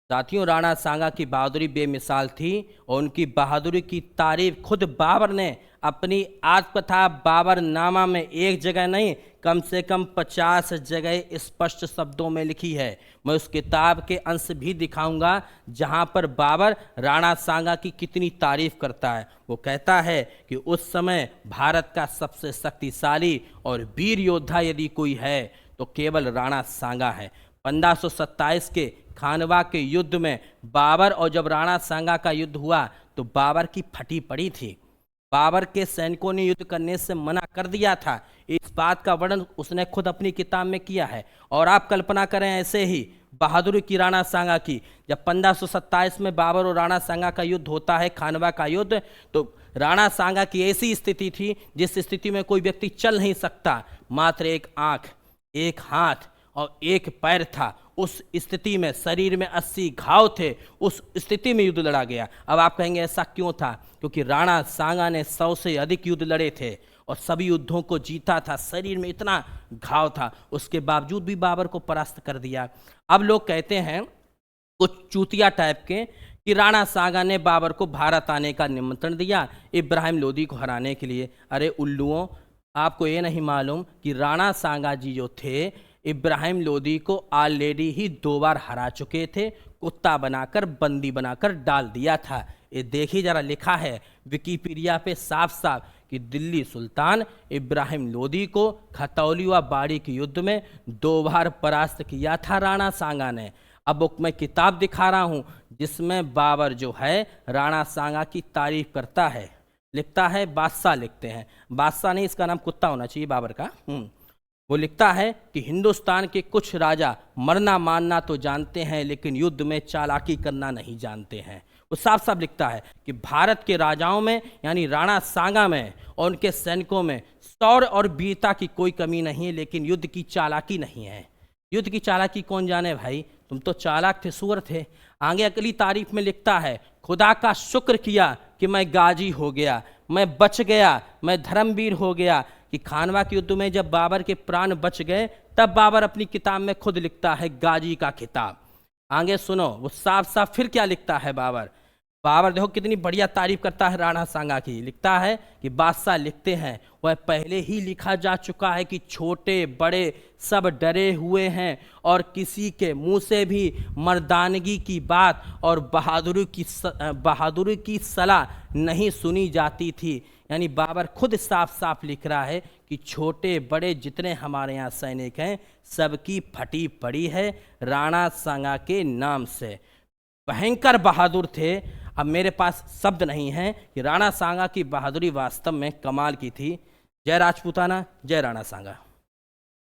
साथियों, राणा सांगा की बहादुरी बेमिसाल थी और उनकी बहादुरी की तारीफ खुद बाबर ने अपनी आत्मकथा बाबरनामा में एक जगह नहीं, कम से कम 50 जगह स्पष्ट शब्दों में लिखी है। मैं उस किताब के अंश भी दिखाऊंगा जहां पर बाबर राणा सांगा की कितनी तारीफ करता है। वो कहता है कि उस समय भारत का सबसे शक्तिशाली और वीर योद्धा यदि कोई है तो केवल राणा सांगा है। 1527 के खानवा के युद्ध में बाबर और जब राणा सांगा का युद्ध हुआ तो बाबर की फटी पड़ी थी। बाबर के सैनिकों ने युद्ध करने से मना कर दिया था। इस बात का वर्णन उसने खुद अपनी किताब में किया है। और आप कल्पना करें ऐसे ही बहादुरी की राणा सांगा की, जब 1527 में बाबर और राणा सांगा का युद्ध होता है, खानवा का युद्ध, तो राणा सांगा की ऐसी स्थिति थी जिस स्थिति में कोई व्यक्ति चल नहीं सकता, मात्र एक आंख, एक हाथ और एक पैर था। उस स्थिति में शरीर में 80 घाव थे। उस स्थिति में युद्ध लड़ा गया। अब आप कहेंगे ऐसा क्यों था? क्योंकि राणा सांगा ने 100 से अधिक युद्ध लड़े थे और सभी युद्धों को जीता था। शरीर में इतना घाव था, उसके बावजूद भी बाबर को परास्त कर दिया। अब लोग कहते हैं कुछ चूतिया टाइप के कि राणा सांगा ने बाबर को भारत आने का निमंत्रण दिया इब्राहिम लोदी को हराने के लिए। अरे उल्लुओं, आपको ये नहीं मालूम कि राणा सांगा जी जो थे इब्राहिम लोदी को ऑलरेडी ही 2 बार हरा चुके थे, कुत्ता बनाकर, बंदी बनाकर डाल दिया था। ये देखिए जरा, लिखा है विकिपीडिया पे साफ साफ कि दिल्ली सुल्तान इब्राहिम लोदी को खतौली व बाड़ी के युद्ध में 2 बार परास्त किया था राणा सांगा ने। अब मैं किताब दिखा रहा हूँ जिसमें बाबर जो है राणा सांगा की तारीफ करता है। लिखता है, बादशाह लिखते हैं, बादशाह नहीं, इसका नाम कुत्ता होना चाहिए बाबर का। वो लिखता है कि हिंदुस्तान के कुछ राजा मरना मानना तो जानते हैं लेकिन युद्ध में चालाकी करना नहीं जानते हैं। वो साफ साफ लिखता है कि भारत के राजाओं में यानी राणा सांगा में और उनके सैनिकों में शौर्य और वीरता की कोई कमी नहीं है, लेकिन युद्ध की चालाकी नहीं है। युद्ध की चालाकी कौन जाने भाई, तुम तो चालाक थे, सुअर थे। आगे अगली तारीफ में लिखता है, खुदा का शुक्र किया कि मैं गाजी हो गया, मैं बच गया, मैं धर्मवीर हो गया। कि खानवा के युद्ध में जब बाबर के प्राण बच गए तब बाबर अपनी किताब में खुद लिखता है गाजी का खिताब। आगे सुनो, वो साफ साफ फिर क्या लिखता है बाबर। बाबर देखो कितनी बढ़िया तारीफ करता है राणा सांगा की। लिखता है कि बादशाह लिखते हैं, वह पहले ही लिखा जा चुका है कि छोटे बड़े सब डरे हुए हैं और किसी के मुंह से भी मर्दानगी की बात और बहादुरी की सलाह नहीं सुनी जाती थी। यानी बाबर खुद साफ साफ लिख रहा है कि छोटे बड़े जितने हमारे यहाँ सैनिक हैं सबकी फटी पड़ी है राणा सांगा के नाम से। भयंकर बहादुर थे। अब मेरे पास शब्द नहीं है कि राणा सांगा की बहादुरी वास्तव में कमाल की थी। जय राजपूताना, जय राणा सांगा।